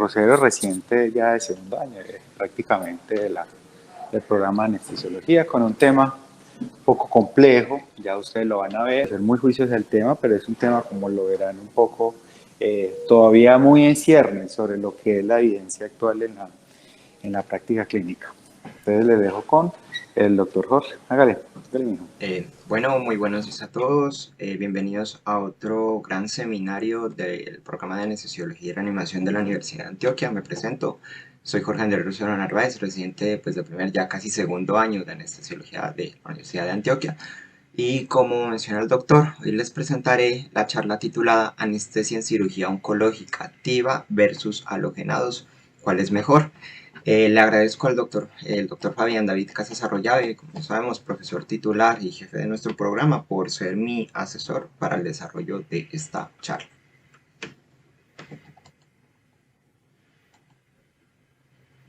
vocero reciente ya de segundo año, prácticamente del programa de anestesiología, con un tema un poco complejo, ya ustedes lo van a ver, ser muy juiciosos del tema, pero es un tema, como lo verán, un poco todavía muy en ciernes sobre lo que es la evidencia actual en la práctica clínica. Entonces les dejo con el doctor Jorge. Hágale, mijo. Bueno, muy buenos días a todos. Bienvenidos a otro gran seminario del programa de Anestesiología y Reanimación de la Universidad de Antioquia. Me presento. Soy Jorge Andrés Rosero Narváez, residente de primer ya casi segundo año de Anestesiología de la Universidad de Antioquia. Y como menciona el doctor, hoy les presentaré la charla titulada Anestesia en cirugía oncológica activa versus halogenados. ¿Cuál es mejor? Le agradezco al el doctor Fabián David Casas Arroyave, como sabemos, profesor titular y jefe de nuestro programa, por ser mi asesor para el desarrollo de esta charla.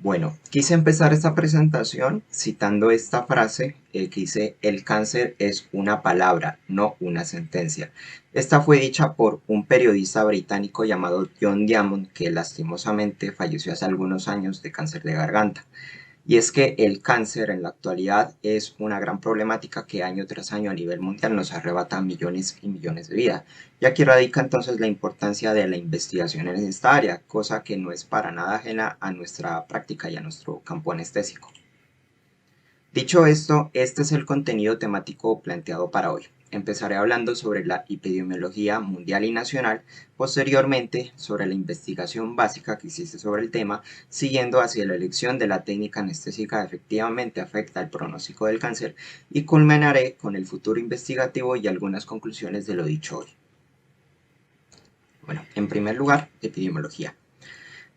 Bueno, quise empezar esta presentación citando esta frase que dice: el cáncer es una palabra, no una sentencia. Esta fue dicha por un periodista británico llamado John Diamond, que lastimosamente falleció hace algunos años de cáncer de garganta. Y es que el cáncer en la actualidad es una gran problemática que año tras año a nivel mundial nos arrebata millones y millones de vidas. Y aquí radica entonces la importancia de la investigación en esta área, cosa que no es para nada ajena a nuestra práctica y a nuestro campo anestésico. Dicho esto, este es el contenido temático planteado para hoy. Empezaré hablando sobre la epidemiología mundial y nacional, posteriormente sobre la investigación básica que existe sobre el tema, siguiendo hacia la elección de la técnica anestésica efectivamente afecta el pronóstico del cáncer, y culminaré con el futuro investigativo y algunas conclusiones de lo dicho hoy. Bueno, en primer lugar, epidemiología.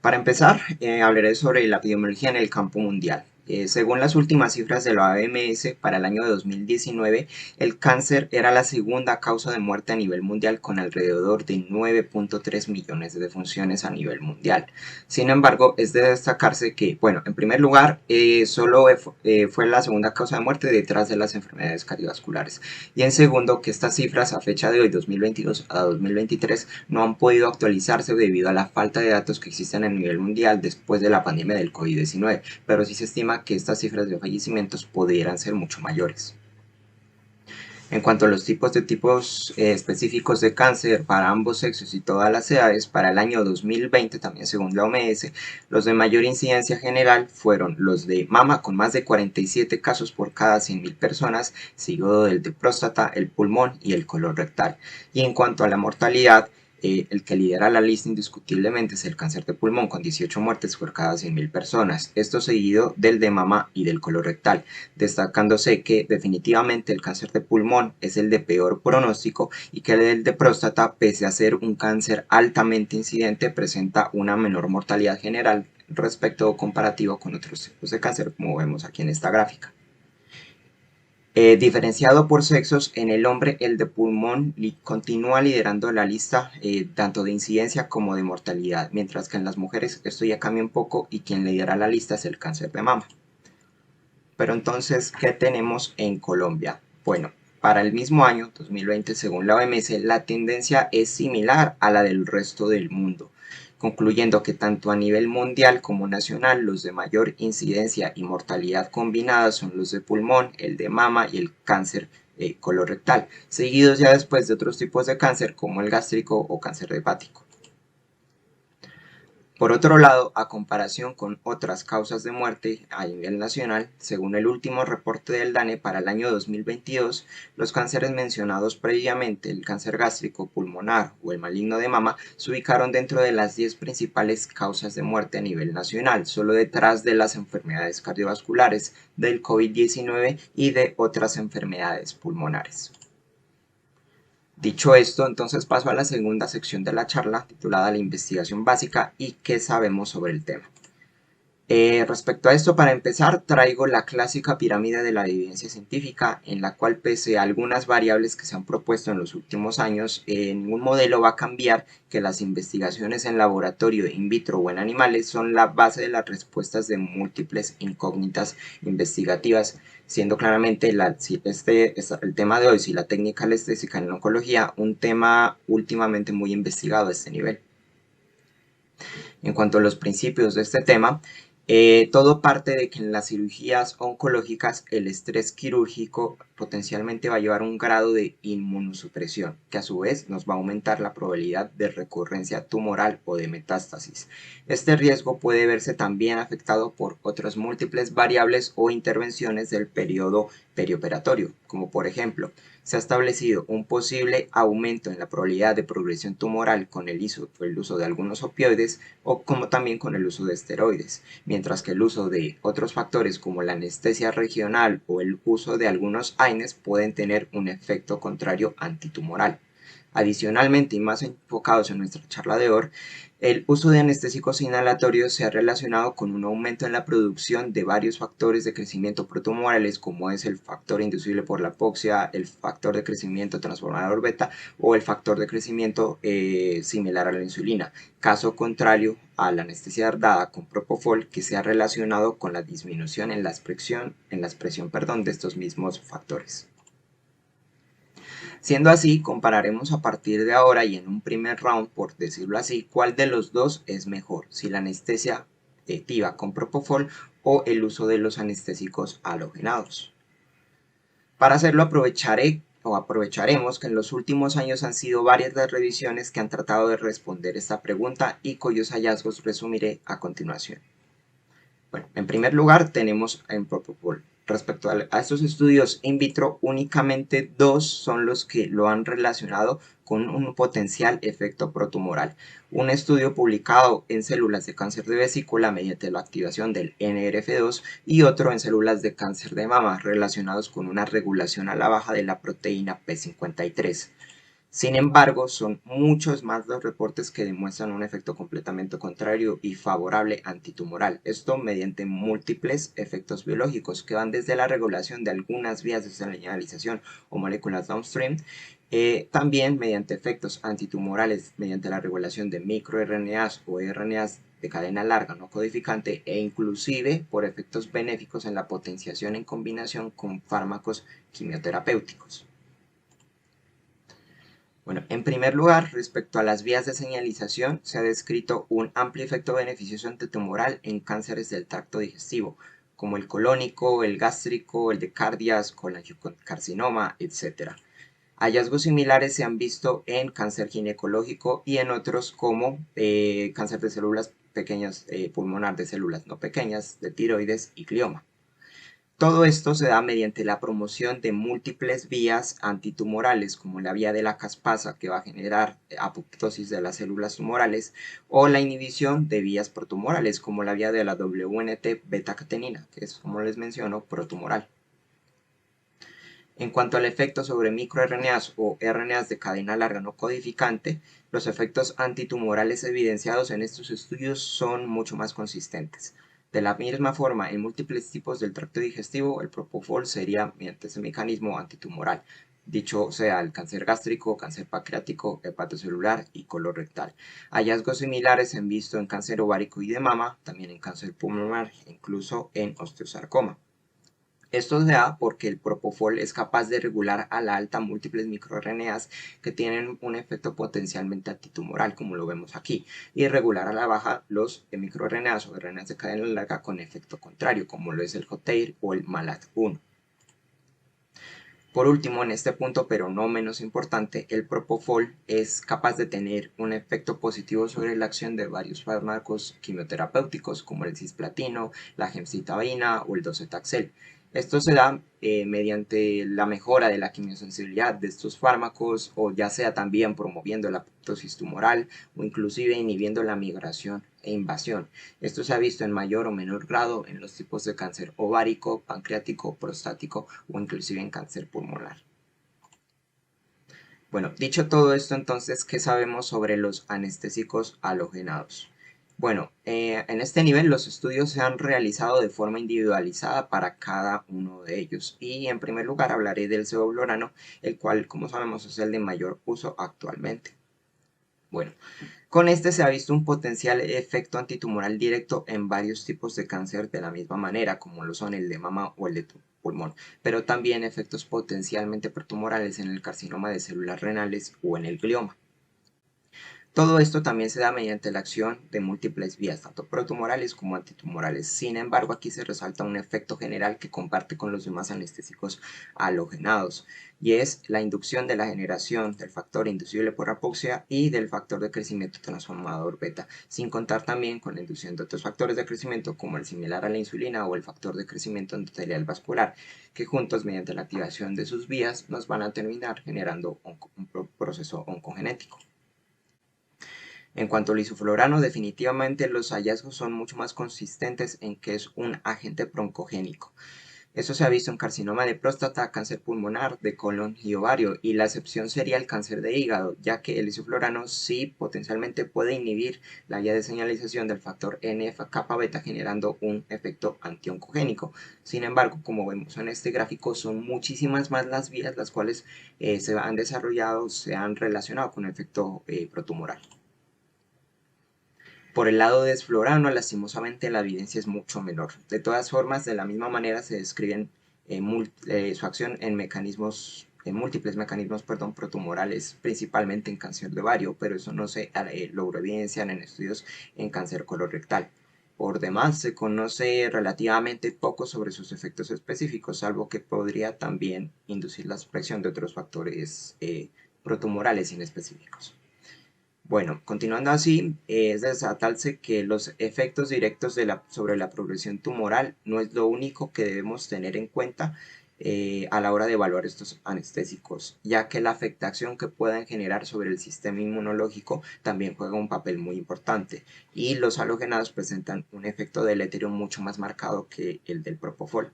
Para empezar, hablaré sobre la epidemiología en el campo mundial. Según las últimas cifras de la OMS, para el año 2019, el cáncer era la segunda causa de muerte a nivel mundial, con alrededor de 9.3 millones de defunciones a nivel mundial. Sin embargo, es de destacarse que, bueno, en primer lugar, solo fue la segunda causa de muerte detrás de las enfermedades cardiovasculares. Y en segundo, que estas cifras a fecha de hoy, 2022 a 2023, no han podido actualizarse debido a la falta de datos que existen a nivel mundial después de la pandemia del COVID-19, pero sí se estima que estas cifras de fallecimientos pudieran ser mucho mayores. En cuanto a los tipos específicos de cáncer para ambos sexos y todas las edades, para el año 2020, también según la OMS, los de mayor incidencia general fueron los de mama, con más de 47 casos por cada 100.000 personas, seguido del de próstata, el pulmón y el colorectal. Y en cuanto a la mortalidad, el que lidera la lista indiscutiblemente es el cáncer de pulmón, con 18 muertes por cada 100.000 personas, esto seguido del de mama y del colorectal, destacándose que definitivamente el cáncer de pulmón es el de peor pronóstico y que el de próstata, pese a ser un cáncer altamente incidente, presenta una menor mortalidad general respecto o comparativo con otros tipos de cáncer, como vemos aquí en esta gráfica. Diferenciado por sexos, en el hombre el de pulmón continúa liderando la lista tanto de incidencia como de mortalidad, mientras que en las mujeres esto ya cambia un poco y quien lidera la lista es el cáncer de mama. Pero entonces, ¿qué tenemos en Colombia? Bueno, para el mismo año, 2020, según la OMS, la tendencia es similar a la del resto del mundo, concluyendo que tanto a nivel mundial como nacional los de mayor incidencia y mortalidad combinada son los de pulmón, el de mama y el cáncer colorectal, seguidos ya después de otros tipos de cáncer como el gástrico o cáncer hepático. Por otro lado, a comparación con otras causas de muerte a nivel nacional, según el último reporte del DANE para el año 2022, los cánceres mencionados previamente, el cáncer gástrico, pulmonar o el maligno de mama, se ubicaron dentro de las 10 principales causas de muerte a nivel nacional, solo detrás de las enfermedades cardiovasculares, del COVID-19 y de otras enfermedades pulmonares. Dicho esto, entonces paso a la segunda sección de la charla, titulada La investigación básica y qué sabemos sobre el tema. Respecto a esto, para empezar, traigo la clásica pirámide de la evidencia científica, en la cual, pese a algunas variables que se han propuesto en los últimos años, ningún modelo va a cambiar que las investigaciones en laboratorio, in vitro o en animales son la base de las respuestas de múltiples incógnitas investigativas, siendo claramente el tema de hoy, si la técnica anestésica en oncología, un tema últimamente muy investigado a este nivel. En cuanto a los principios de este tema, todo parte de que en las cirugías oncológicas el estrés quirúrgico potencialmente va a llevar un grado de inmunosupresión, que a su vez nos va a aumentar la probabilidad de recurrencia tumoral o de metástasis. Este riesgo puede verse también afectado por otras múltiples variables o intervenciones del periodo perioperatorio, como por ejemplo, se ha establecido un posible aumento en la probabilidad de progresión tumoral con el uso de algunos opioides o como también con el uso de esteroides, mientras que el uso de otros factores como la anestesia regional o el uso de algunos AINES pueden tener un efecto contrario antitumoral. Adicionalmente, y más enfocados en nuestra charla de hoy, el uso de anestésicos inhalatorios se ha relacionado con un aumento en la producción de varios factores de crecimiento protumorales, como es el factor inducible por la apoxia, el factor de crecimiento transformador beta o el factor de crecimiento similar a la insulina, caso contrario a la anestesia dada con propofol, que se ha relacionado con la disminución en la expresión, de estos mismos factores. Siendo así, compararemos a partir de ahora y en un primer round, por decirlo así, cuál de los dos es mejor, si la anestesia activa con propofol o el uso de los anestésicos halogenados. Para hacerlo aprovecharemos que en los últimos años han sido varias las revisiones que han tratado de responder esta pregunta y cuyos hallazgos resumiré a continuación. Bueno, en primer lugar tenemos en propofol. Respecto a estos estudios in vitro, únicamente dos son los que lo han relacionado con un potencial efecto protumoral. Un estudio publicado en células de cáncer de vesícula mediante la activación del NRF2 y otro en células de cáncer de mama relacionados con una regulación a la baja de la proteína P53. Sin embargo, son muchos más los reportes que demuestran un efecto completamente contrario y favorable antitumoral. Esto mediante múltiples efectos biológicos que van desde la regulación de algunas vías de señalización o moléculas downstream, también mediante efectos antitumorales mediante la regulación de microRNAs o RNAs de cadena larga no codificante e inclusive por efectos benéficos en la potenciación en combinación con fármacos quimioterapéuticos. Bueno, en primer lugar, respecto a las vías de señalización, se ha descrito un amplio efecto beneficioso antitumoral en cánceres del tracto digestivo, como el colónico, el gástrico, el de cardias, colangiocarcinoma, etc. Hallazgos similares se han visto en cáncer ginecológico y en otros como cáncer de células pequeñas, pulmonar de células no pequeñas, de tiroides y glioma. Todo esto se da mediante la promoción de múltiples vías antitumorales, como la vía de la caspasa, que va a generar apoptosis de las células tumorales, o la inhibición de vías protumorales, como la vía de la WNT beta-catenina, que es, como les menciono, protumoral. En cuanto al efecto sobre microRNAs o RNAs de cadena larga no codificante, los efectos antitumorales evidenciados en estos estudios son mucho más consistentes. De la misma forma, en múltiples tipos del tracto digestivo, el propofol sería mediante ese mecanismo antitumoral, dicho sea el cáncer gástrico, cáncer pancreático, hepatocelular y colorectal. Hallazgos similares se han visto en cáncer ovárico y de mama, también en cáncer pulmonar e incluso en osteosarcoma. Esto se da porque el propofol es capaz de regular a la alta múltiples microRNAs que tienen un efecto potencialmente antitumoral, como lo vemos aquí, y regular a la baja los microRNAs o RNAs de cadena larga con efecto contrario, como lo es el Hotair o el MALAT1. Por último, en este punto, pero no menos importante, el propofol es capaz de tener un efecto positivo sobre la acción de varios fármacos quimioterapéuticos como el cisplatino, la gemcitabina o el docetaxel. Esto se da mediante la mejora de la quimiosensibilidad de estos fármacos o ya sea también promoviendo la apoptosis tumoral o inclusive inhibiendo la migración e invasión. Esto se ha visto en mayor o menor grado en los tipos de cáncer ovárico, pancreático, prostático o inclusive en cáncer pulmonar. Bueno, dicho todo esto, entonces, ¿qué sabemos sobre los anestésicos halogenados? Bueno, en este nivel los estudios se han realizado de forma individualizada para cada uno de ellos. Y en primer lugar hablaré del sevoflurano, el cual, como sabemos, es el de mayor uso actualmente. Bueno, con este se ha visto un potencial efecto antitumoral directo en varios tipos de cáncer de la misma manera, como lo son el de mama o el de pulmón, pero también efectos potencialmente pretumorales en el carcinoma de células renales o en el glioma. Todo esto también se da mediante la acción de múltiples vías, tanto protumorales como antitumorales. Sin embargo, aquí se resalta un efecto general que comparte con los demás anestésicos halogenados, y es la inducción de la generación del factor inducible por apoxia y del factor de crecimiento transformador beta, sin contar también con la inducción de otros factores de crecimiento como el similar a la insulina o el factor de crecimiento endotelial vascular, que juntos mediante la activación de sus vías nos van a terminar generando un proceso oncogenético. En cuanto al isoflurano, definitivamente los hallazgos son mucho más consistentes en que es un agente broncogénico. Eso se ha visto en carcinoma de próstata, cáncer pulmonar, de colon y ovario, y la excepción sería el cáncer de hígado, ya que el isoflurano sí potencialmente puede inhibir la vía de señalización del factor NF-kappa beta, generando un efecto antioncogénico. Sin embargo, como vemos en este gráfico, son muchísimas más las vías las cuales se han desarrollado, se han relacionado con el efecto protumoral. Por el lado desflorano, lastimosamente la evidencia es mucho menor. De todas formas, de la misma manera se describen su acción en múltiples mecanismos protumorales, principalmente en cáncer de ovario, pero eso no se logró evidenciar en estudios en cáncer colorectal. Por demás, se conoce relativamente poco sobre sus efectos específicos, salvo que podría también inducir la expresión de otros factores protumorales inespecíficos. Bueno, continuando así, es desatarse que los efectos directos sobre la progresión tumoral no es lo único que debemos tener en cuenta a la hora de evaluar estos anestésicos, ya que la afectación que puedan generar sobre el sistema inmunológico también juega un papel muy importante, y los halogenados presentan un efecto deletérea mucho más marcado que el del propofol.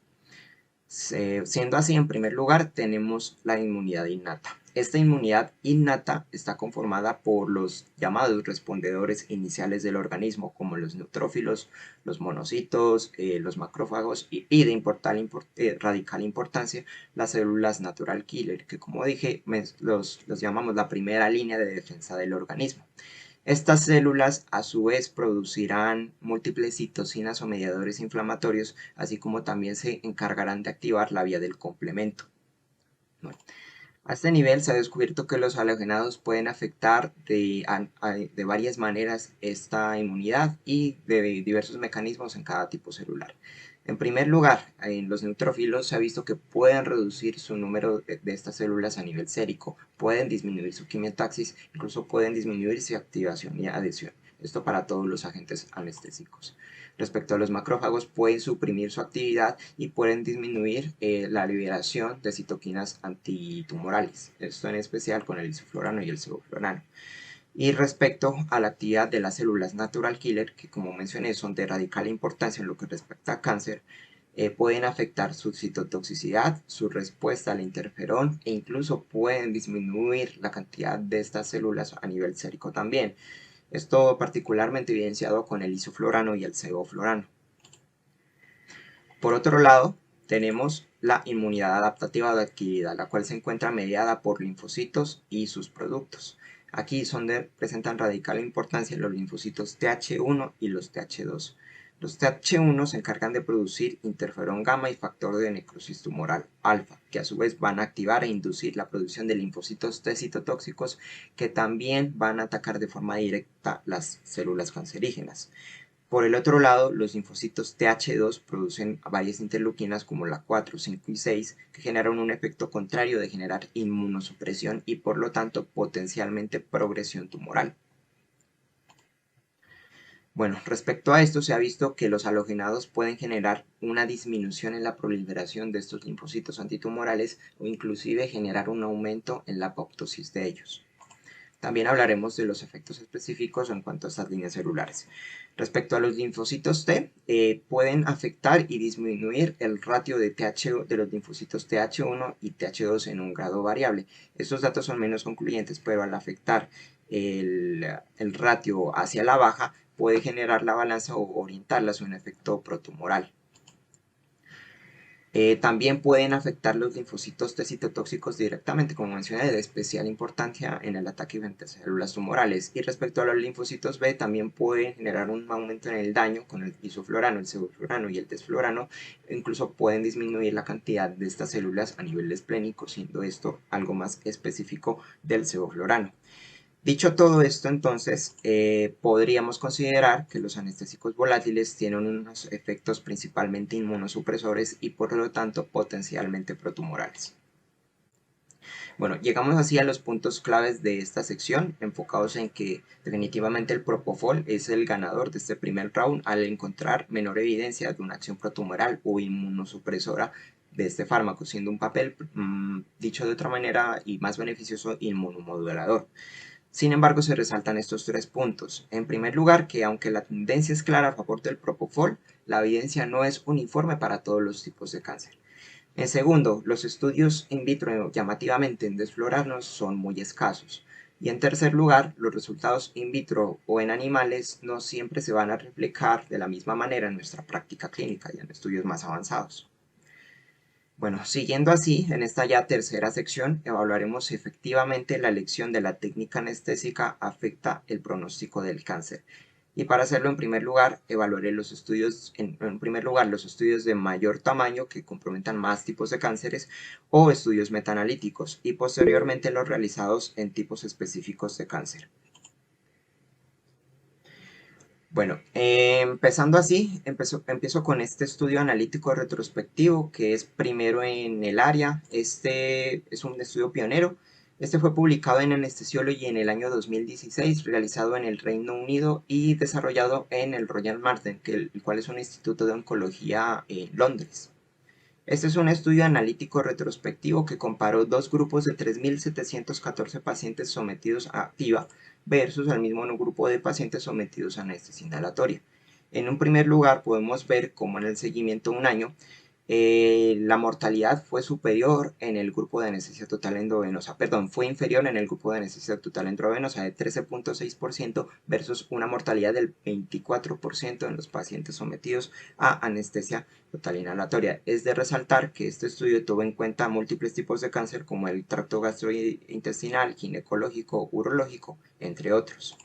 Siendo así, en primer lugar, tenemos la inmunidad innata. Esta inmunidad innata está conformada por los llamados respondedores iniciales del organismo, como los neutrófilos, los monocitos, los macrófagos y de radical importancia, las células natural killer, que como dije, los llamamos la primera línea de defensa del organismo. Estas células a su vez producirán múltiples citocinas o mediadores inflamatorios, así como también se encargarán de activar la vía del complemento. Bueno, a este nivel se ha descubierto que los halogenados pueden afectar de varias maneras esta inmunidad y de diversos mecanismos en cada tipo celular. En primer lugar, en los neutrófilos se ha visto que pueden reducir su número de estas células a nivel sérico, pueden disminuir su quimiotaxis, incluso pueden disminuir su activación y adhesión. Esto para todos los agentes anestésicos. Respecto a los macrófagos, pueden suprimir su actividad y pueden disminuir la liberación de citoquinas antitumorales, esto en especial con el isoflurano y el sevoflurano. Y respecto a la actividad de las células natural killer, que como mencioné son de radical importancia en lo que respecta a cáncer, pueden afectar su citotoxicidad, su respuesta al interferón e incluso pueden disminuir la cantidad de estas células a nivel sérico también. Esto particularmente evidenciado con el isoflurano y el sevoflurano. Por otro lado, tenemos la inmunidad adaptativa o adquirida, la cual se encuentra mediada por linfocitos y sus productos. Aquí es donde presentan radical importancia los linfocitos Th1 y los Th2. Los Th1 se encargan de producir interferón gamma y factor de necrosis tumoral alfa, que a su vez van a activar e inducir la producción de linfocitos T citotóxicos, que también van a atacar de forma directa las células cancerígenas. Por el otro lado, los linfocitos Th2 producen varias interleuquinas como la 4, 5 y 6, que generan un efecto contrario de generar inmunosupresión y por lo tanto potencialmente progresión tumoral. Bueno, respecto a esto se ha visto que los halogenados pueden generar una disminución en la proliferación de estos linfocitos antitumorales o inclusive generar un aumento en la apoptosis de ellos. También hablaremos de los efectos específicos en cuanto a estas líneas celulares. Respecto a los linfocitos T, pueden afectar y disminuir el ratio de los linfocitos Th1 y Th2 en un grado variable. Estos datos son menos concluyentes, pero al afectar el ratio hacia la baja, puede generar la balanza o orientarla hacia un efecto protumoral. También pueden afectar los linfocitos T citotóxicos directamente, como mencioné, de especial importancia en el ataque frente a células tumorales. Y respecto a los linfocitos B, también pueden generar un aumento en el daño con el isoflurano, el sevoflurano y el desflurano. Incluso pueden disminuir la cantidad de estas células a nivel esplénico, siendo esto algo más específico del sevoflurano. Dicho todo esto, entonces, podríamos considerar que los anestésicos volátiles tienen unos efectos principalmente inmunosupresores y por lo tanto potencialmente protumorales. Bueno, llegamos así a los puntos claves de esta sección, enfocados en que definitivamente el propofol es el ganador de este primer round al encontrar menor evidencia de una acción protumoral o inmunosupresora de este fármaco, siendo un papel, dicho de otra manera y más beneficioso, inmunomodulador. Sin embargo, se resaltan estos tres puntos. En primer lugar, que aunque la tendencia es clara a favor del propofol, la evidencia no es uniforme para todos los tipos de cáncer. En segundo, los estudios in vitro llamativamente en desflorarnos son muy escasos. Y en tercer lugar, los resultados in vitro o en animales no siempre se van a replicar de la misma manera en nuestra práctica clínica y en estudios más avanzados. Bueno, siguiendo así, en esta ya tercera sección evaluaremos si efectivamente la elección de la técnica anestésica afecta el pronóstico del cáncer. Y para hacerlo, en primer lugar, evaluaré los estudios, en primer lugar, los estudios de mayor tamaño que comprometan más tipos de cánceres o estudios metaanalíticos y posteriormente los realizados en tipos específicos de cáncer. Bueno, empezando así, empiezo con este estudio analítico retrospectivo que es primero en el área. Este es un estudio pionero. Este fue publicado en Anesthesiology en el año 2016, realizado en el Reino Unido y desarrollado en el Royal Marsden, el cual es un instituto de oncología en Londres. Este es un estudio analítico retrospectivo que comparó dos grupos de 3.714 pacientes sometidos a activa versus al mismo grupo de pacientes sometidos a anestesia inhalatoria. En un primer lugar podemos ver cómo en el seguimiento de un año la mortalidad fue superior en el grupo de anestesia total endovenosa, perdón, fue inferior en el grupo de anestesia total endovenosa de 13.6% versus una mortalidad del 24% en los pacientes sometidos a anestesia total inhalatoria. Es de resaltar que este estudio tuvo en cuenta múltiples tipos de cáncer como el tracto gastrointestinal, ginecológico, urológico, entre otros.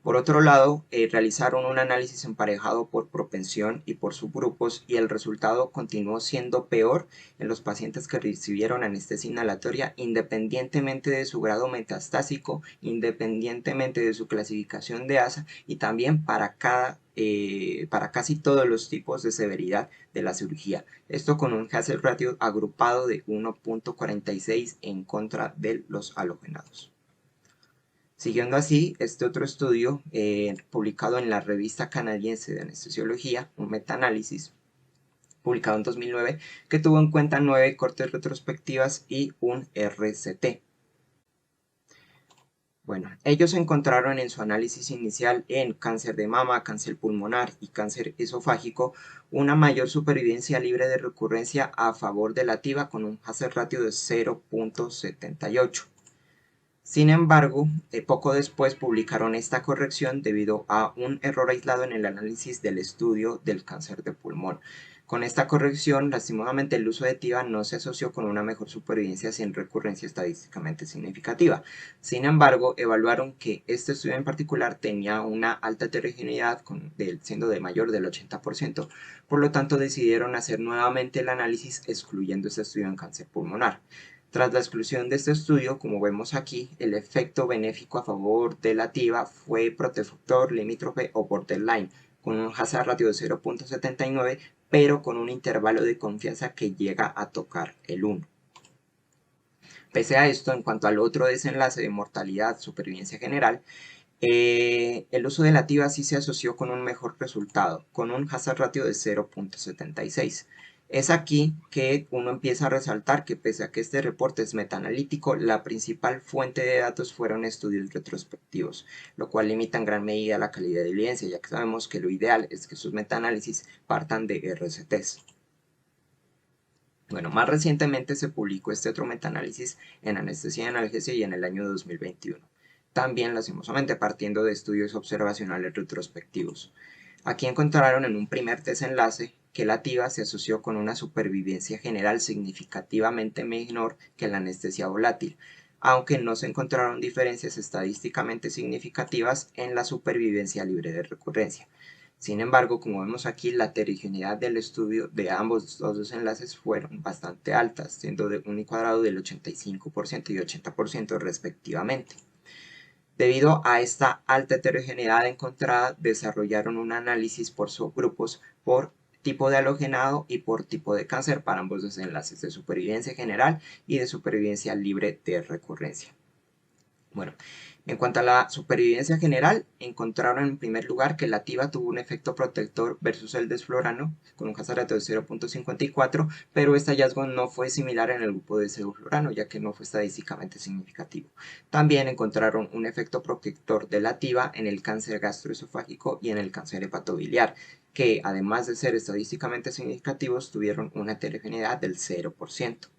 Por otro lado, realizaron un análisis emparejado por propensión y por subgrupos y el resultado continuó siendo peor en los pacientes que recibieron anestesia inhalatoria independientemente de su grado metastásico, independientemente de su clasificación de ASA y también para casi todos los tipos de severidad de la cirugía. Esto con un hazard ratio agrupado de 1.46 en contra de los halogenados. Siguiendo así, este otro estudio, publicado en la revista canadiense de anestesiología, un metaanálisis publicado en 2009, que tuvo en cuenta 9 cortes retrospectivas y un RCT. Bueno, ellos encontraron en su análisis inicial en cáncer de mama, cáncer pulmonar y cáncer esofágico una mayor supervivencia libre de recurrencia a favor de la TIVA con un hazard ratio de 0.78. Sin embargo, poco después publicaron esta corrección debido a un error aislado en el análisis del estudio del cáncer de pulmón. Con esta corrección, lastimosamente, el uso de TIVA no se asoció con una mejor supervivencia sin recurrencia estadísticamente significativa. Sin embargo, evaluaron que este estudio en particular tenía una alta heterogeneidad, siendo de mayor del 80%. Por lo tanto, decidieron hacer nuevamente el análisis excluyendo este estudio en cáncer pulmonar. Tras la exclusión de este estudio, como vemos aquí, el efecto benéfico a favor de la TIVA fue protector, limítrofe o borderline, con un hazard ratio de 0.79, pero con un intervalo de confianza que llega a tocar el 1. Pese a esto, en cuanto al otro desenlace de mortalidad, supervivencia general, el uso de la TIVA sí se asoció con un mejor resultado, con un hazard ratio de 0.76. Es aquí que uno empieza a resaltar que pese a que este reporte es metaanalítico, la principal fuente de datos fueron estudios retrospectivos, lo cual limita en gran medida la calidad de evidencia, ya que sabemos que lo ideal es que sus metaanálisis partan de RCTs. Bueno, más recientemente se publicó este otro metaanálisis en anestesia y analgesia y en el año 2021. También lastimosamente partiendo de estudios observacionales retrospectivos. Aquí encontraron en un primer desenlace que la TIVA se asoció con una supervivencia general significativamente menor que la anestesia volátil, aunque no se encontraron diferencias estadísticamente significativas en la supervivencia libre de recurrencia. Sin embargo, como vemos aquí, la heterogeneidad del estudio de ambos los dos enlaces fueron bastante altas, siendo de un cuadrado del 85% y 80% respectivamente. Debido a esta alta heterogeneidad encontrada, desarrollaron un análisis por subgrupos por tipo de halogenado y por tipo de cáncer para ambos dos enlaces de supervivencia general y de supervivencia libre de recurrencia. Bueno, en cuanto a la supervivencia general, encontraron en primer lugar que la TIVA tuvo un efecto protector versus el desflurano con un hazard ratio de 0.54, pero este hallazgo no fue similar en el grupo de sevoflurano, ya que no fue estadísticamente significativo. También encontraron un efecto protector de la TIVA en el cáncer gastroesofágico y en el cáncer hepatobiliar, que además de ser estadísticamente significativos, tuvieron una heterogeneidad del 0%.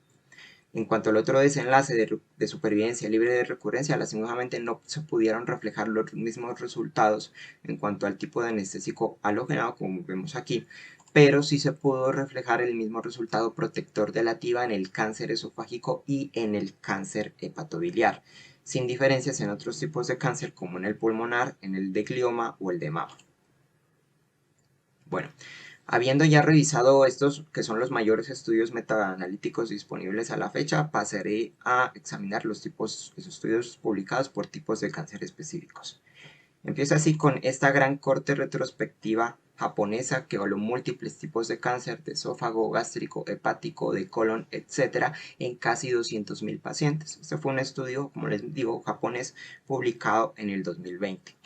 En cuanto al otro desenlace de supervivencia libre de recurrencia, lastimosamente no se pudieron reflejar los mismos resultados en cuanto al tipo de anestésico halogenado, como vemos aquí, pero sí se pudo reflejar el mismo resultado protector de la TIVA en el cáncer esofágico y en el cáncer hepatobiliar, sin diferencias en otros tipos de cáncer como en el pulmonar, en el de glioma o el de mama. Bueno, habiendo ya revisado estos, que son los mayores estudios metaanalíticos disponibles a la fecha, pasaré a examinar los estudios publicados por tipos de cáncer específicos. Empiezo así con esta gran corte retrospectiva japonesa que evaluó múltiples tipos de cáncer de esófago, gástrico, hepático, de colon, etc. en casi 200.000 pacientes. Este fue un estudio, como les digo, japonés publicado en el 2020.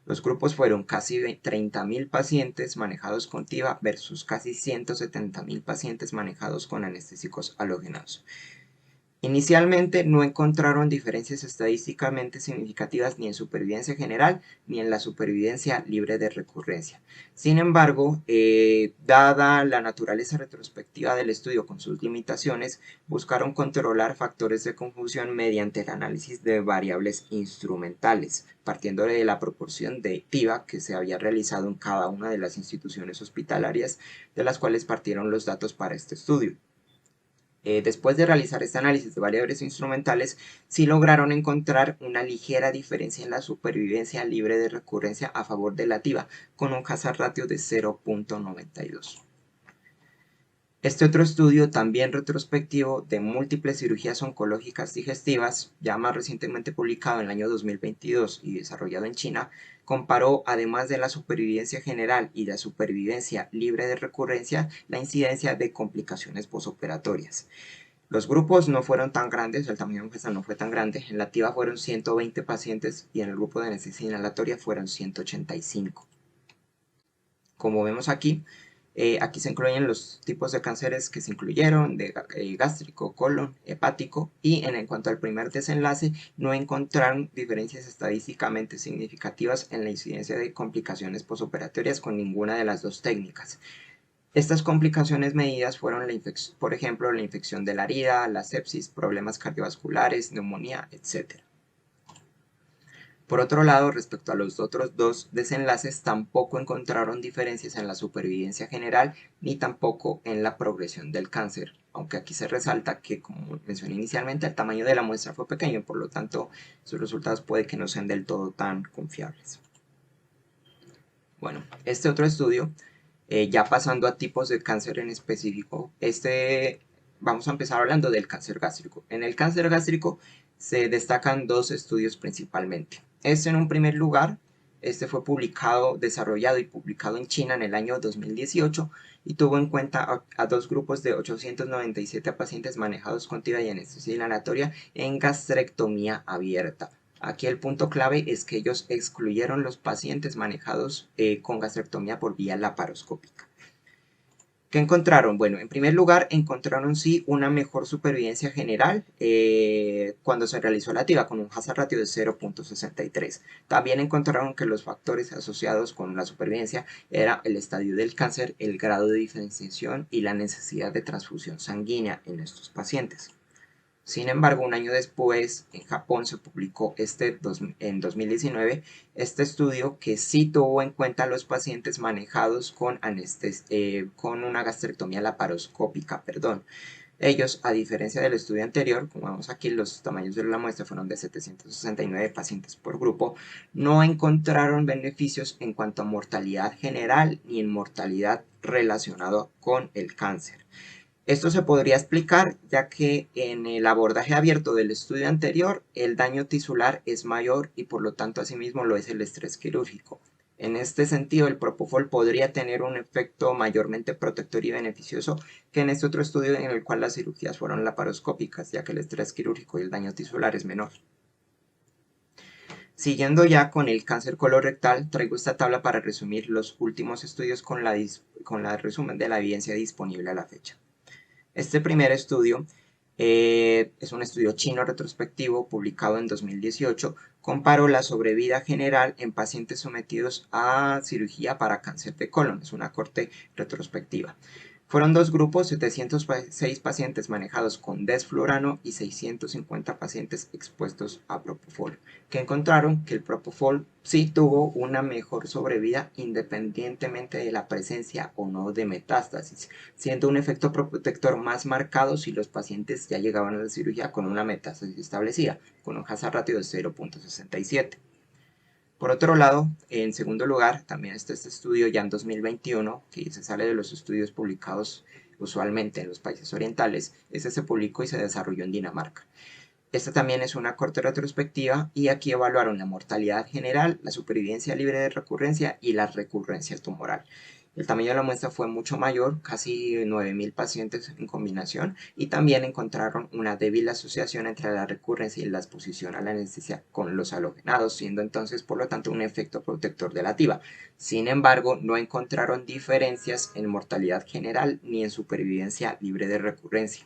Los grupos fueron casi 30.000 pacientes manejados con TIVA versus casi 170.000 pacientes manejados con anestésicos halógenos. Inicialmente no encontraron diferencias estadísticamente significativas ni en supervivencia general ni en la supervivencia libre de recurrencia. Sin embargo, dada la naturaleza retrospectiva del estudio con sus limitaciones, buscaron controlar factores de confusión mediante el análisis de variables instrumentales, partiendo de la proporción de TIVA que se había realizado en cada una de las instituciones hospitalarias de las cuales partieron los datos para este estudio. Después de realizar este análisis de variables instrumentales, sí lograron encontrar una ligera diferencia en la supervivencia libre de recurrencia a favor de la TIVA, con un hazard ratio de 0.92. Este otro estudio, también retrospectivo, de múltiples cirugías oncológicas digestivas, ya más recientemente publicado en el año 2022 y desarrollado en China, comparó, además de la supervivencia general y la supervivencia libre de recurrencia, la incidencia de complicaciones posoperatorias. Los grupos no fueron tan grandes, el tamaño de muestra no fue tan grande. En la TIVA fueron 120 pacientes y en el grupo de anestesia inhalatoria fueron 185. Como vemos aquí, aquí se incluyen los tipos de cánceres que se incluyeron, de gástrico, colon, hepático, y en cuanto al primer desenlace, no encontraron diferencias estadísticamente significativas en la incidencia de complicaciones posoperatorias con ninguna de las dos técnicas. Estas complicaciones medidas fueron, por ejemplo, la infección de la herida, la sepsis, problemas cardiovasculares, neumonía, etc. Por otro lado, respecto a los otros dos desenlaces, tampoco encontraron diferencias en la supervivencia general ni tampoco en la progresión del cáncer, aunque aquí se resalta que, como mencioné inicialmente, el tamaño de la muestra fue pequeño, por lo tanto, sus resultados puede que no sean del todo tan confiables. Bueno, este otro estudio, ya pasando a tipos de cáncer en específico, vamos a empezar hablando del cáncer gástrico. En el cáncer gástrico se destacan dos estudios principalmente. En un primer lugar, este fue desarrollado y publicado en China en el año 2018 y tuvo en cuenta a dos grupos de 897 pacientes manejados con TIVA y anestesia inhalatoria en gastrectomía abierta. Aquí el punto clave es que ellos excluyeron los pacientes manejados con gastrectomía por vía laparoscópica. ¿Qué encontraron? Bueno, en primer lugar, encontraron sí una mejor supervivencia general cuando se realizó la TIVA con un hazard ratio de 0.63. También encontraron que los factores asociados con la supervivencia era el estadio del cáncer, el grado de diferenciación y la necesidad de transfusión sanguínea en estos pacientes. Sin embargo, un año después, en Japón se publicó en 2019 este estudio que sí tuvo en cuenta a los pacientes manejados con una gastrectomía laparoscópica, Ellos, a diferencia del estudio anterior, como vemos aquí, los tamaños de la muestra fueron de 769 pacientes por grupo, no encontraron beneficios en cuanto a mortalidad general ni en mortalidad relacionada con el cáncer. Esto se podría explicar ya que en el abordaje abierto del estudio anterior el daño tisular es mayor y por lo tanto asimismo lo es el estrés quirúrgico. En este sentido, el propofol podría tener un efecto mayormente protector y beneficioso que en este otro estudio en el cual las cirugías fueron laparoscópicas, ya que el estrés quirúrgico y el daño tisular es menor. Siguiendo ya con el cáncer colorectal, traigo esta tabla para resumir los últimos estudios con la resumen de la evidencia disponible a la fecha. Este primer estudio es un estudio chino retrospectivo publicado en 2018. Comparó la sobrevida general en pacientes sometidos a cirugía para cáncer de colon. Es una corte retrospectiva. Fueron dos grupos, 706 pacientes manejados con desflurano y 650 pacientes expuestos a propofol, que encontraron que el propofol sí tuvo una mejor sobrevida independientemente de la presencia o no de metástasis, siendo un efecto protector más marcado si los pacientes ya llegaban a la cirugía con una metástasis establecida, con un hazard ratio de 0.67. Por otro lado, en segundo lugar, también está este estudio ya en 2021, que se sale de los estudios publicados usualmente en los países orientales. Este se publicó y se desarrolló en Dinamarca. Esta también es una corte retrospectiva y aquí evaluaron la mortalidad general, la supervivencia libre de recurrencia y la recurrencia tumoral. El tamaño de la muestra fue mucho mayor, casi 9.000 pacientes en combinación, y también encontraron una débil asociación entre la recurrencia y la exposición a la anestesia con los halogenados, siendo entonces por lo tanto un efecto protector de la TIVA. Sin embargo, no encontraron diferencias en mortalidad general ni en supervivencia libre de recurrencia.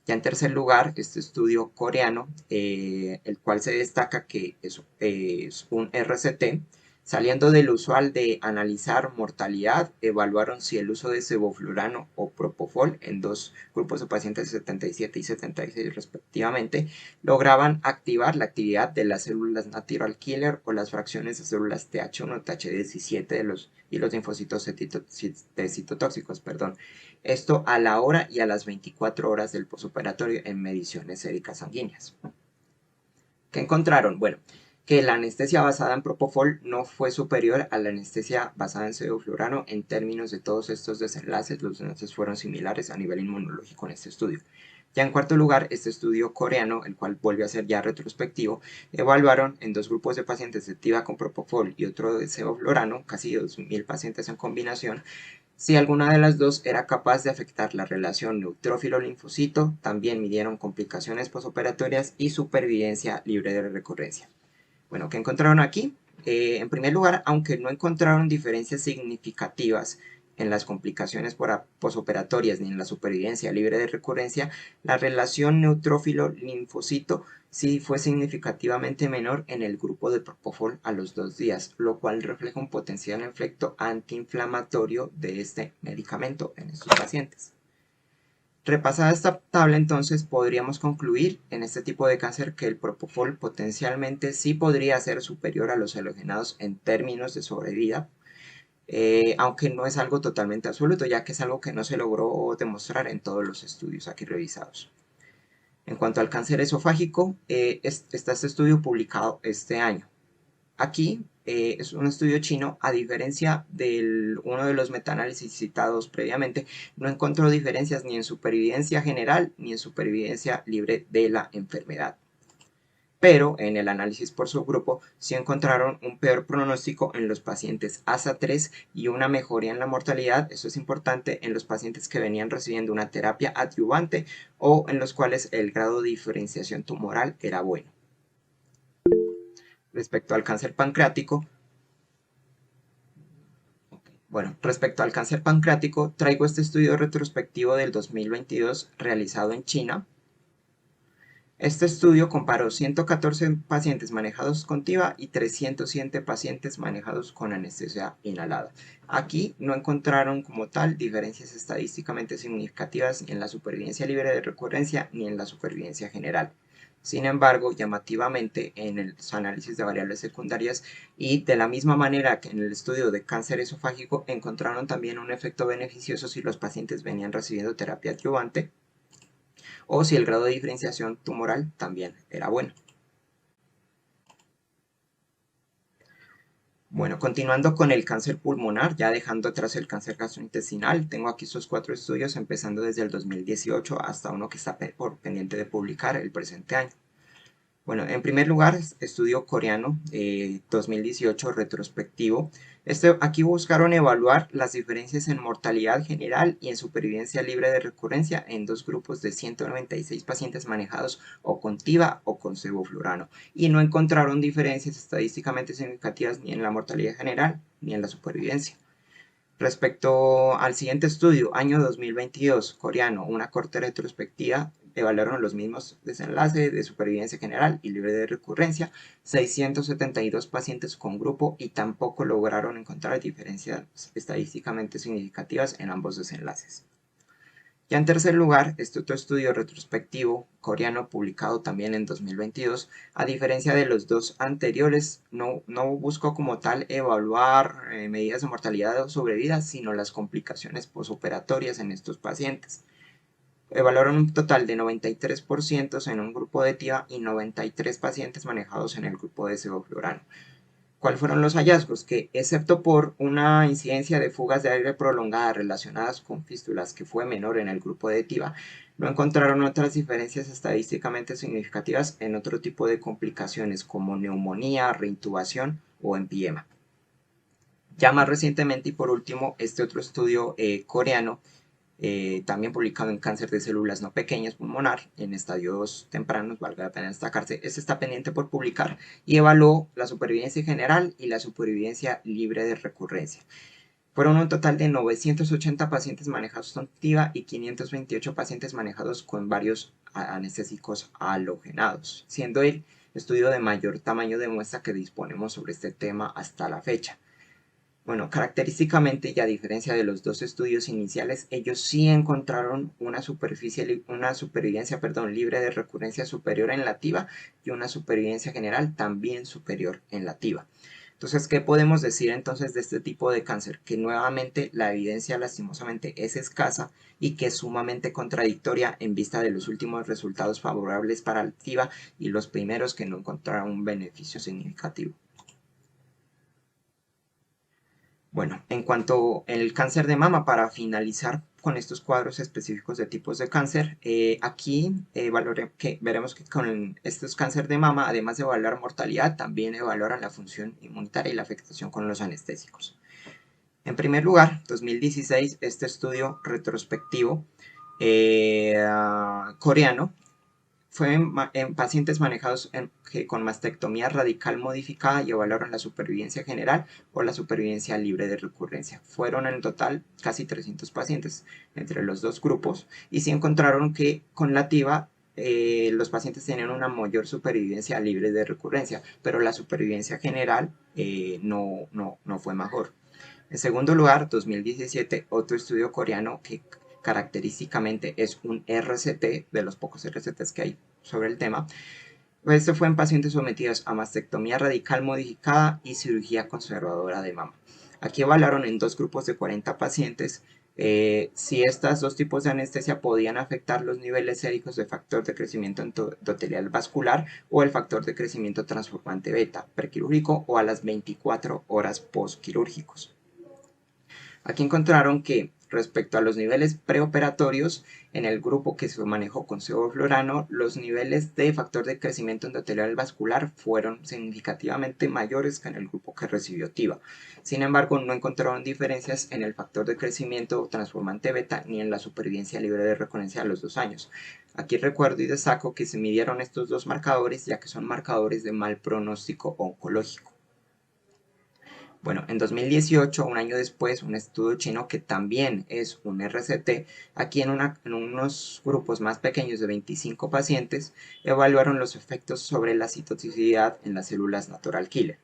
Ya en tercer lugar, este estudio coreano, el cual se destaca que es un RCT, saliendo del usual de analizar mortalidad, evaluaron si el uso de sevoflurano o propofol en dos grupos de pacientes 77 y 76 respectivamente lograban activar la actividad de las células natural killer o las fracciones de células TH1, TH17 y los linfocitos citotóxicos, perdón. Esto a la hora y a las 24 horas del posoperatorio en mediciones séricas sanguíneas. ¿Qué encontraron? Bueno, que la anestesia basada en propofol no fue superior a la anestesia basada en sevoflurano en términos de todos estos desenlaces. Los desenlaces fueron similares a nivel inmunológico en este estudio. Ya en cuarto lugar, este estudio coreano, el cual vuelve a ser ya retrospectivo, evaluaron en dos grupos de pacientes de TIVA con propofol y otro de sevoflurano, casi 2.000 pacientes en combinación, si alguna de las dos era capaz de afectar la relación neutrófilo-linfocito. También midieron complicaciones posoperatorias y supervivencia libre de recurrencia. Bueno, ¿qué encontraron aquí? En primer lugar, aunque no encontraron diferencias significativas en las complicaciones posoperatorias ni en la supervivencia libre de recurrencia, la relación neutrófilo-linfocito sí fue significativamente menor en el grupo de propofol a los 2 días, lo cual refleja un potencial efecto antiinflamatorio de este medicamento en estos pacientes. Repasada esta tabla, entonces podríamos concluir en este tipo de cáncer que el propofol potencialmente sí podría ser superior a los halogenados en términos de sobrevida, aunque no es algo totalmente absoluto, ya que es algo que no se logró demostrar en todos los estudios aquí revisados. En cuanto al cáncer esofágico, está este estudio publicado este año. Aquí es un estudio chino, a diferencia de uno de los metaanálisis citados previamente, no encontró diferencias ni en supervivencia general ni en supervivencia libre de la enfermedad. Pero en el análisis por subgrupo sí encontraron un peor pronóstico en los pacientes ASA3 y una mejoría en la mortalidad. Eso es importante en los pacientes que venían recibiendo una terapia adyuvante o en los cuales el grado de diferenciación tumoral era bueno. Respecto al cáncer pancreático, traigo este estudio retrospectivo del 2022 realizado en China. Este estudio comparó 114 pacientes manejados con TIVA y 307 pacientes manejados con anestesia inhalada. Aquí no encontraron como tal diferencias estadísticamente significativas ni en la supervivencia libre de recurrencia ni en la supervivencia general. Sin embargo, llamativamente en el análisis de variables secundarias y de la misma manera que en el estudio de cáncer esofágico encontraron también un efecto beneficioso si los pacientes venían recibiendo terapia adyuvante, o si el grado de diferenciación tumoral también era bueno. Bueno, continuando con el cáncer pulmonar, ya dejando atrás el cáncer gastrointestinal, tengo aquí estos 4 estudios empezando desde el 2018 hasta uno que está por pendiente de publicar el presente año. Bueno, en primer lugar, estudio coreano 2018 retrospectivo. Aquí buscaron evaluar las diferencias en mortalidad general y en supervivencia libre de recurrencia en dos grupos de 196 pacientes manejados o con TIVA o con sevoflurano, y no encontraron diferencias estadísticamente significativas ni en la mortalidad general ni en la supervivencia. Respecto al siguiente estudio, año 2022, coreano, una corte retrospectiva, evaluaron los mismos desenlaces de supervivencia general y libre de recurrencia, 672 pacientes con grupo, y tampoco lograron encontrar diferencias estadísticamente significativas en ambos desenlaces. Ya en tercer lugar, este otro estudio retrospectivo coreano publicado también en 2022, a diferencia de los dos anteriores, no buscó como tal evaluar medidas de mortalidad o sobrevida, sino las complicaciones posoperatorias en estos pacientes. Evaluaron un total de 93% en un grupo de TIVA y 93 pacientes manejados en el grupo de sevoflurano. ¿Cuáles fueron los hallazgos? Que excepto por una incidencia de fugas de aire prolongadas relacionadas con fístulas que fue menor en el grupo de TIVA, no encontraron otras diferencias estadísticamente significativas en otro tipo de complicaciones como neumonía, reintubación o empiema. Ya más recientemente y por último, este otro estudio coreano también publicado en cáncer de células no pequeñas pulmonar en estadios tempranos, valga la pena destacarse, este está pendiente por publicar, y evaluó la supervivencia general y la supervivencia libre de recurrencia. Fueron un total de 980 pacientes manejados con TIVA y 528 pacientes manejados con varios anestésicos halogenados, siendo el estudio de mayor tamaño de muestra que disponemos sobre este tema hasta la fecha. Bueno, característicamente y a diferencia de los dos estudios iniciales, ellos sí encontraron una supervivencia libre de recurrencia superior en la TIVA y una supervivencia general también superior en la TIVA. Entonces, ¿qué podemos decir entonces de este tipo de cáncer? Que nuevamente la evidencia lastimosamente es escasa y que es sumamente contradictoria en vista de los últimos resultados favorables para la TIVA y los primeros que no encontraron un beneficio significativo. Bueno, en cuanto al cáncer de mama, para finalizar con estos cuadros específicos de tipos de cáncer, aquí veremos que con estos cáncer de mama, además de evaluar mortalidad, también evaluaron la función inmunitaria y la afectación con los anestésicos. En primer lugar, 2016, este estudio retrospectivo coreano fue en pacientes manejados con mastectomía radical modificada y evaluaron la supervivencia general o la supervivencia libre de recurrencia. Fueron en total casi 300 pacientes entre los dos grupos, y sí encontraron que con la TIVA los pacientes tenían una mayor supervivencia libre de recurrencia, pero la supervivencia general no fue mejor. En segundo lugar, 2017, otro estudio coreano que característicamente es un RCT, de los pocos RCTs que hay sobre el tema. Este fue en pacientes sometidos a mastectomía radical modificada y cirugía conservadora de mama. Aquí evaluaron en dos grupos de 40 pacientes si estos dos tipos de anestesia podían afectar los niveles séricos de factor de crecimiento endotelial vascular o el factor de crecimiento transformante beta prequirúrgico o a las 24 horas postquirúrgicos. Aquí encontraron que respecto a los niveles preoperatorios, en el grupo que se manejó con sevoflurano, los niveles de factor de crecimiento endotelial vascular fueron significativamente mayores que en el grupo que recibió TIVA. Sin embargo, no encontraron diferencias en el factor de crecimiento transformante beta ni en la supervivencia libre de recurrencia a los 2 años. Aquí recuerdo y destaco que se midieron estos dos marcadores ya que son marcadores de mal pronóstico oncológico. Bueno, en 2018, un año después, un estudio chino que también es un RCT, aquí en unos grupos más pequeños de 25 pacientes, evaluaron los efectos sobre la citotoxicidad en las células natural killer.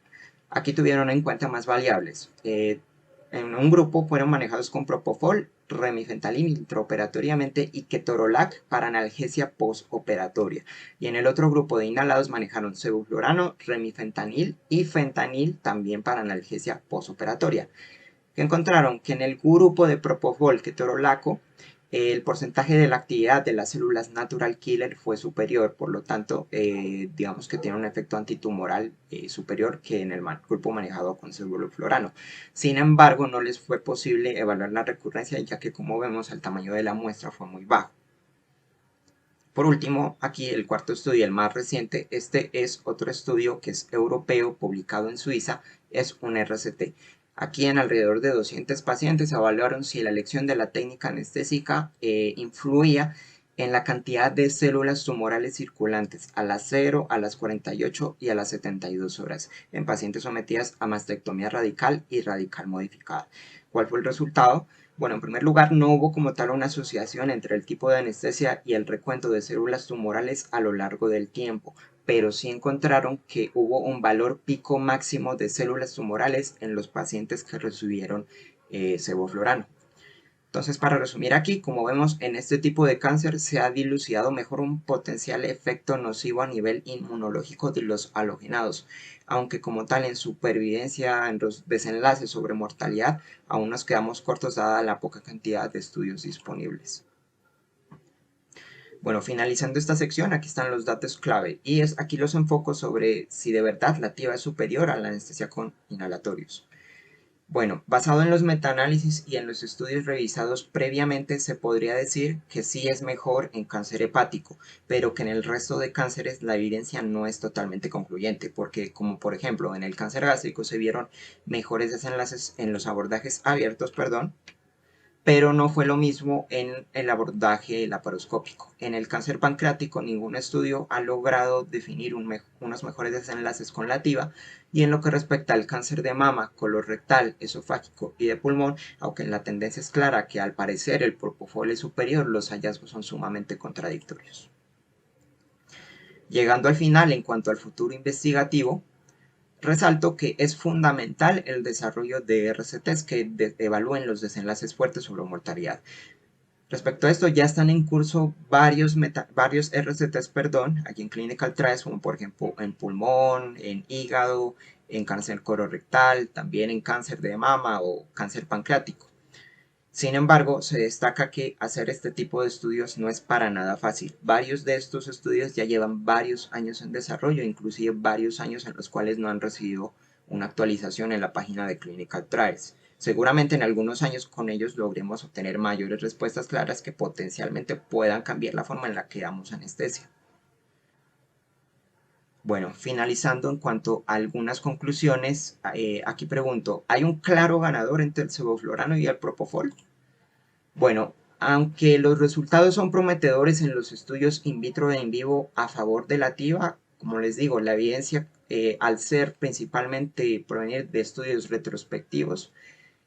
Aquí tuvieron en cuenta más variables. En un grupo fueron manejados con propofol, remifentanil intraoperatoriamente y ketorolac para analgesia postoperatoria. Y en el otro grupo de inhalados manejaron sevoflurano, remifentanil y fentanil también para analgesia postoperatoria. Que encontraron que en el grupo de propofol ketorolaco el porcentaje de la actividad de las células natural killer fue superior, por lo tanto, digamos que tiene un efecto antitumoral superior que en el grupo manejado con sevoflurano. Sin embargo, no les fue posible evaluar la recurrencia, ya que, como vemos, el tamaño de la muestra fue muy bajo. Por último, aquí el cuarto estudio, el más reciente, este es otro estudio que es europeo, publicado en Suiza, es un RCT. Aquí en alrededor de 200 pacientes evaluaron si la elección de la técnica anestésica influía en la cantidad de células tumorales circulantes a las 0, a las 48 y a las 72 horas en pacientes sometidas a mastectomía radical y radical modificada. ¿Cuál fue el resultado? Bueno, en primer lugar, no hubo como tal una asociación entre el tipo de anestesia y el recuento de células tumorales a lo largo del tiempo, pero sí encontraron que hubo un valor pico máximo de células tumorales en los pacientes que recibieron sevoflurano. Entonces, para resumir aquí, como vemos, en este tipo de cáncer se ha dilucidado mejor un potencial efecto nocivo a nivel inmunológico de los halogenados, aunque como tal en supervivencia, en los desenlaces sobre mortalidad, aún nos quedamos cortos dada la poca cantidad de estudios disponibles. Bueno, finalizando esta sección, aquí están los datos clave y aquí los enfoco sobre si de verdad la TIVA es superior a la anestesia con inhalatorios. Bueno, basado en los metaanálisis y en los estudios revisados previamente, se podría decir que sí es mejor en cáncer hepático, pero que en el resto de cánceres la evidencia no es totalmente concluyente, porque como por ejemplo en el cáncer gástrico se vieron mejores desenlaces en los abordajes abiertos, perdón, pero no fue lo mismo en el abordaje laparoscópico. En el cáncer pancreático ningún estudio ha logrado definir unos mejores desenlaces con la TIVA, y en lo que respecta al cáncer de mama, colorectal, esofágico y de pulmón, aunque la tendencia es clara que al parecer el propofol es superior, los hallazgos son sumamente contradictorios. Llegando al final, en cuanto al futuro investigativo, resalto que es fundamental el desarrollo de RCTs que evalúen los desenlaces fuertes sobre mortalidad. Respecto a esto, ya están en curso varios RCTs, aquí en Clinical Trials, como por ejemplo en pulmón, en hígado, en cáncer colorectal, también en cáncer de mama o cáncer pancreático. Sin embargo, se destaca que hacer este tipo de estudios no es para nada fácil. Varios de estos estudios ya llevan varios años en desarrollo, inclusive varios años en los cuales no han recibido una actualización en la página de Clinical Trials. Seguramente en algunos años con ellos logremos obtener mayores respuestas claras que potencialmente puedan cambiar la forma en la que damos anestesia. Bueno, finalizando en cuanto a algunas conclusiones, aquí pregunto, ¿hay un claro ganador entre el sevoflurano y el propofol? Bueno, aunque los resultados son prometedores en los estudios in vitro e in vivo a favor de la TIVA, como les digo, la evidencia, al ser principalmente provenir de estudios retrospectivos,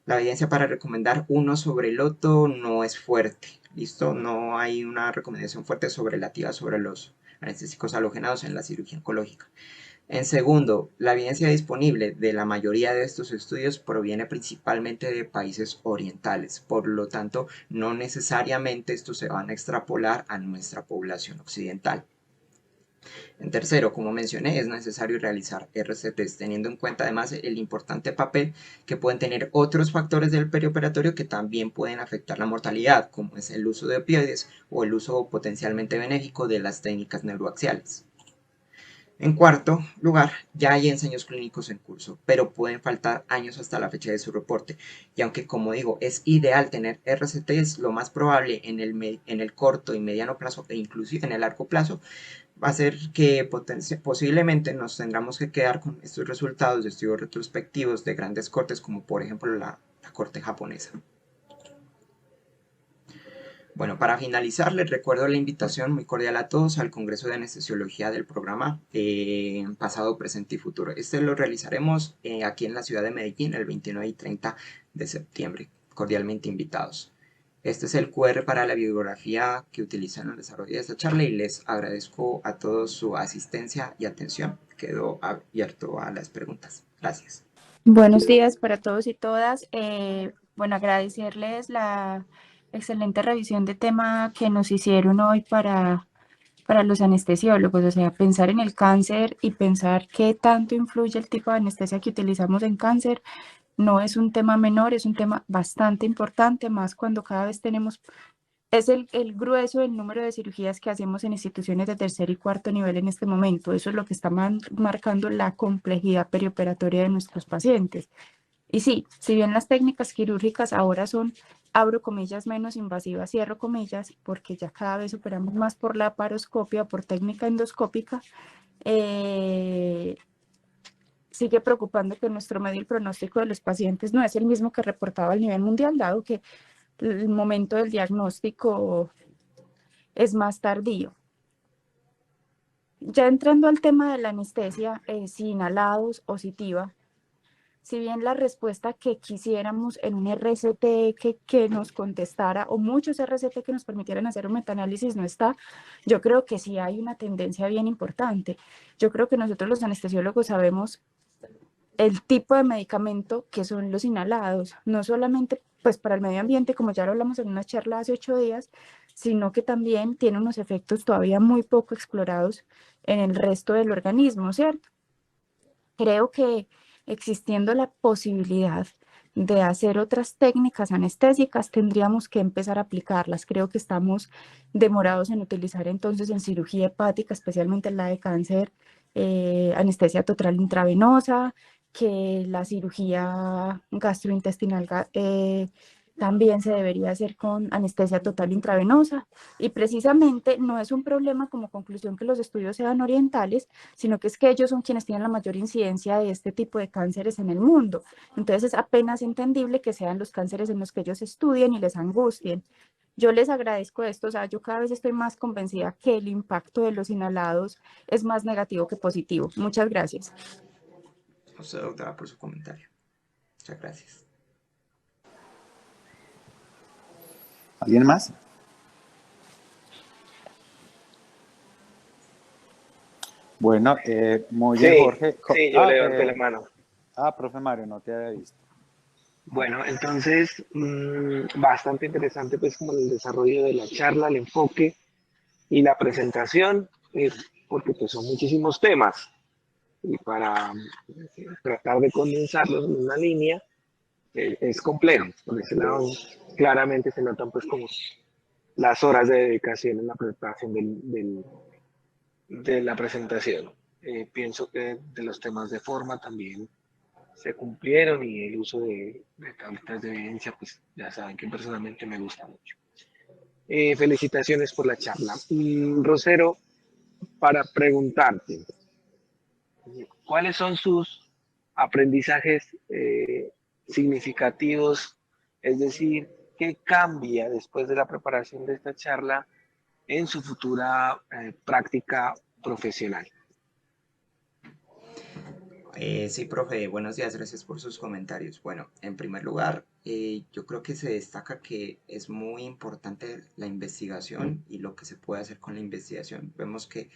la evidencia para recomendar uno sobre el otro no es fuerte. ¿Listo? No hay una recomendación fuerte sobre la TIVA sobre los anestésicos halogenados en la cirugía oncológica. En segundo, la evidencia disponible de la mayoría de estos estudios proviene principalmente de países orientales, por lo tanto, no necesariamente estos se van a extrapolar a nuestra población occidental. En tercero, como mencioné, es necesario realizar RCTs, teniendo en cuenta además el importante papel que pueden tener otros factores del perioperatorio que también pueden afectar la mortalidad, como es el uso de opioides o el uso potencialmente benéfico de las técnicas neuroaxiales. En cuarto lugar, ya hay ensayos clínicos en curso, pero pueden faltar años hasta la fecha de su reporte. Y aunque, como digo, es ideal tener RCTs, lo más probable en el corto y mediano plazo e inclusive en el largo plazo va a ser que posiblemente nos tendremos que quedar con estos resultados de estudios retrospectivos de grandes cortes, como por ejemplo la corte japonesa. Bueno, para finalizar, les recuerdo la invitación muy cordial a todos al Congreso de Anestesiología del programa Pasado, Presente y Futuro. Este lo realizaremos aquí en la ciudad de Medellín el 29 y 30 de septiembre. Cordialmente invitados. Este es el QR para la bibliografía que utilizan en el desarrollo de esta charla y les agradezco a todos su asistencia y atención. Quedo abierto a las preguntas. Gracias. Buenos días para todos y todas. Bueno, agradecerles la excelente revisión de tema que nos hicieron hoy para los anestesiólogos, o sea, pensar en el cáncer y pensar qué tanto influye el tipo de anestesia que utilizamos en cáncer. No es un tema menor, es un tema bastante importante, más cuando cada vez tenemos es el grueso del número de cirugías que hacemos en instituciones de tercer y cuarto nivel en este momento. Eso es lo que está marcando la complejidad perioperatoria de nuestros pacientes. Y sí, si bien las técnicas quirúrgicas ahora son, abro comillas, menos invasivas, cierro comillas, porque ya cada vez operamos más por laparoscopia, por técnica endoscópica, sigue preocupando que nuestro medio el pronóstico de los pacientes no es el mismo que reportaba a nivel mundial, dado que el momento del diagnóstico es más tardío. Ya entrando al tema de la anestesia, si inhalados o sitiva, si bien la respuesta que quisiéramos en un RCT que nos contestara, o muchos RCT que nos permitieran hacer un metaanálisis no está, yo creo que sí hay una tendencia bien importante. Yo creo que nosotros los anestesiólogos sabemos el tipo de medicamento que son los inhalados, no solamente pues para el medio ambiente, como ya lo hablamos en una charla hace 8 días, sino que también tiene unos efectos todavía muy poco explorados en el resto del organismo, ¿cierto? Creo que existiendo la posibilidad de hacer otras técnicas anestésicas, tendríamos que empezar a aplicarlas. Creo que estamos demorados en utilizar entonces en cirugía hepática, especialmente en la de cáncer, anestesia total intravenosa, que la cirugía gastrointestinal también se debería hacer con anestesia total intravenosa. Y precisamente no es un problema como conclusión que los estudios sean orientales, sino que es que ellos son quienes tienen la mayor incidencia de este tipo de cánceres en el mundo. Entonces es apenas entendible que sean los cánceres en los que ellos estudien y les angustien. Yo les agradezco esto, o sea, yo cada vez estoy más convencida que el impacto de los inhalados es más negativo que positivo. Muchas gracias. A usted, doctora, por su comentario. Muchas gracias. ¿Alguien más? Bueno, muy bien, Sí, Jorge. sí, yo levanté la mano. Profe Mario, no te había visto. Bueno, entonces, bastante interesante pues como el desarrollo de la charla, el enfoque y la presentación, porque pues son muchísimos temas y para tratar de condensarlos en una línea es complejo. Por ese lado, claramente se notan pues como las horas de dedicación en la preparación de la presentación. Pienso que de los temas de forma también se cumplieron y el uso de tabletas de evidencia, pues ya saben que personalmente me gusta mucho. Felicitaciones por la charla. Rosero, para preguntarte, ¿cuáles son sus aprendizajes significativos? Es decir, ¿qué cambia después de la preparación de esta charla en su futura práctica profesional? Sí, profe, buenos días, gracias por sus comentarios. Bueno, en primer lugar, yo creo que se destaca que es muy importante la investigación y lo que se puede hacer con la investigación. Vemos que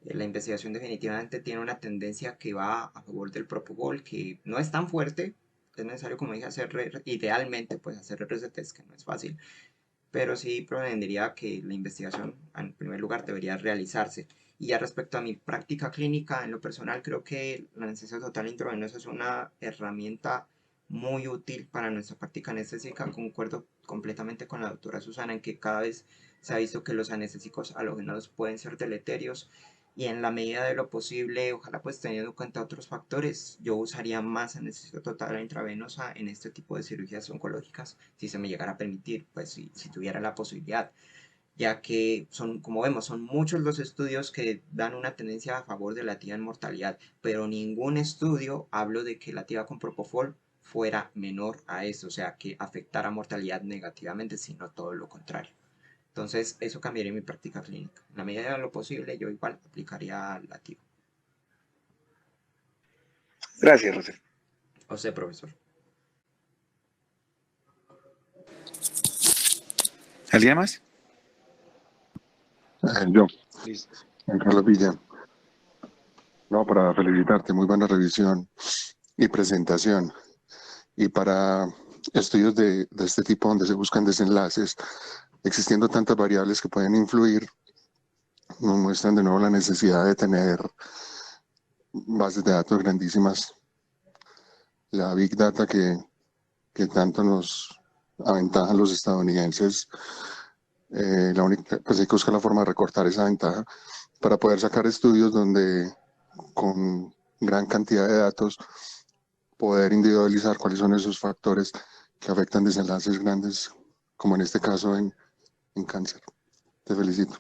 la investigación definitivamente tiene una tendencia que va a favor del propofol, que no es tan fuerte. Es necesario, como dije, idealmente, pues hacer RCTs, que no es fácil, pero sí provendría que la investigación, en primer lugar, debería realizarse. Y ya respecto a mi práctica clínica, en lo personal, creo que la anestesia total intravenosa es una herramienta muy útil para nuestra práctica anestésica. Concuerdo completamente con la doctora Susana en que cada vez se ha visto que los anestésicos halogénicos pueden ser deleterios y en la medida de lo posible, ojalá pues teniendo en cuenta otros factores, yo usaría más anestesia total intravenosa en este tipo de cirugías oncológicas, si se me llegara a permitir, pues si tuviera la posibilidad, ya que son, como vemos, son muchos los estudios que dan una tendencia a favor de la tía en mortalidad, pero ningún estudio habló de que la tía con propofol fuera menor a eso, o sea, que afectara mortalidad negativamente, sino todo lo contrario. Entonces, eso cambiaría mi práctica clínica. En la medida de lo posible, yo igual aplicaría lativo. Gracias, Rosero. O sea, profesor. ¿Alguien más? Yo, Listo. Juan Carlos Villa. No, para felicitarte, muy buena revisión y presentación. Y para estudios de este tipo donde se buscan desenlaces, existiendo tantas variables que pueden influir, nos muestran de nuevo la necesidad de tener bases de datos grandísimas. La Big Data que tanto nos aventajan los estadounidenses Pues hay que buscar la forma de recortar esa ventaja para poder sacar estudios donde con gran cantidad de datos poder individualizar cuáles son esos factores que afectan desenlaces grandes, como en este caso en cáncer. Te felicito.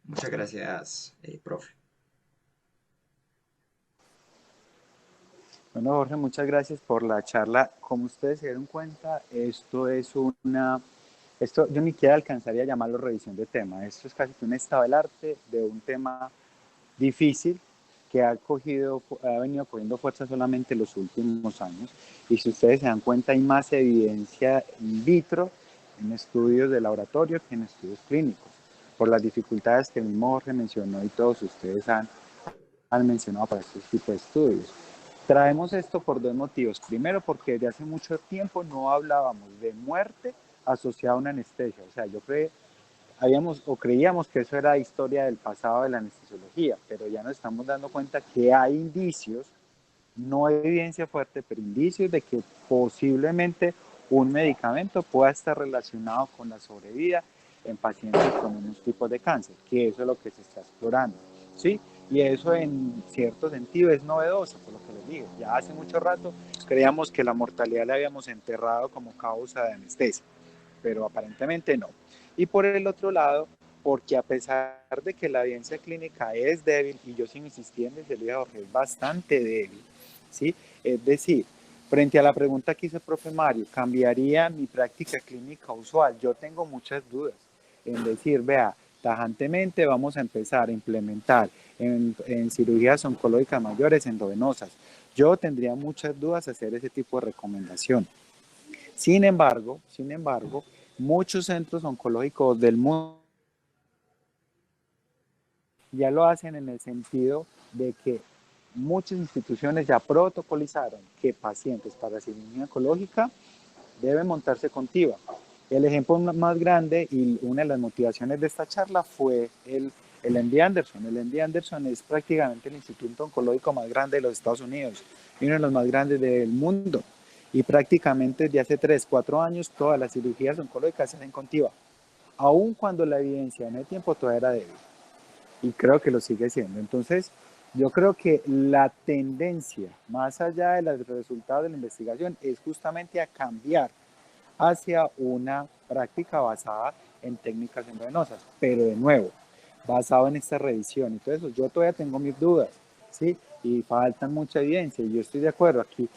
Muchas gracias, profe. Bueno, Jorge, muchas gracias por la charla. Como ustedes se dieron cuenta, esto yo ni siquiera alcanzaría a llamarlo revisión de tema. Esto es casi que un estado del arte de un tema difícil que ha venido cogiendo fuerza solamente los últimos años. Y si ustedes se dan cuenta, hay más evidencia in vitro en estudios de laboratorio que en estudios clínicos, por las dificultades que el mismo Jorge mencionó y todos ustedes han mencionado para este tipo de estudios. Traemos esto por dos motivos. Primero, porque desde hace mucho tiempo no hablábamos de muerte asociada a una anestesia. O sea, creíamos que eso era historia del pasado de la anestesiología, pero ya nos estamos dando cuenta que hay indicios, no evidencia fuerte, pero indicios de que posiblemente un medicamento pueda estar relacionado con la sobrevida en pacientes con unos tipos de cáncer, que eso es lo que se está explorando, ¿sí? Y eso en cierto sentido es novedoso, por lo que les digo. Ya hace mucho rato creíamos que la mortalidad la habíamos enterrado como causa de anestesia, pero aparentemente no. Y por el otro lado, porque a pesar de que la evidencia clínica es débil, y yo sí insistí en decirle a Jorge, es bastante débil, ¿sí? Es decir, frente a la pregunta que hizo el profe Mario, ¿cambiaría mi práctica clínica usual? Yo tengo muchas dudas en decir, vea, tajantemente vamos a empezar a implementar en cirugías oncológicas mayores endovenosas. Yo tendría muchas dudas hacer ese tipo de recomendación. Sin embargo, muchos centros oncológicos del mundo ya lo hacen en el sentido de que muchas instituciones ya protocolizaron que pacientes para cirugía oncológica deben montarse con TIVA. El ejemplo más grande y una de las motivaciones de esta charla fue el MD Anderson. El MD Anderson es prácticamente el instituto oncológico más grande de los Estados Unidos y uno de los más grandes del mundo. Y prácticamente desde hace 3, 4 años todas las cirugías oncológicas se hacen con TIVA, aun cuando la evidencia en el tiempo todavía era débil. Y creo que lo sigue siendo. Entonces, yo creo que la tendencia, más allá de los resultados de la investigación, es justamente a cambiar hacia una práctica basada en técnicas endovenosas, pero de nuevo, basado en esta revisión. Entonces, yo todavía tengo mis dudas, ¿sí? Y faltan mucha evidencia, y yo estoy de acuerdo aquí.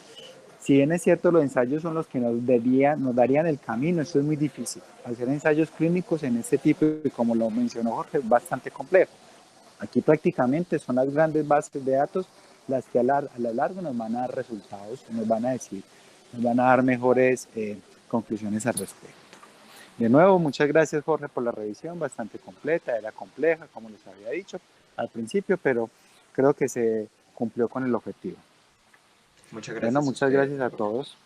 Si bien es cierto, los ensayos son los que nos darían el camino, esto es muy difícil. Hacer ensayos clínicos en este tipo, y como lo mencionó Jorge, es bastante complejo. Aquí prácticamente son las grandes bases de datos las que a lo largo nos van a dar resultados, nos van a dar mejores conclusiones al respecto. De nuevo, muchas gracias Jorge por la revisión, bastante completa, era compleja, como les había dicho al principio, pero creo que se cumplió con el objetivo. Muchas Bueno, gracias a muchas usted, gracias a profe. todos.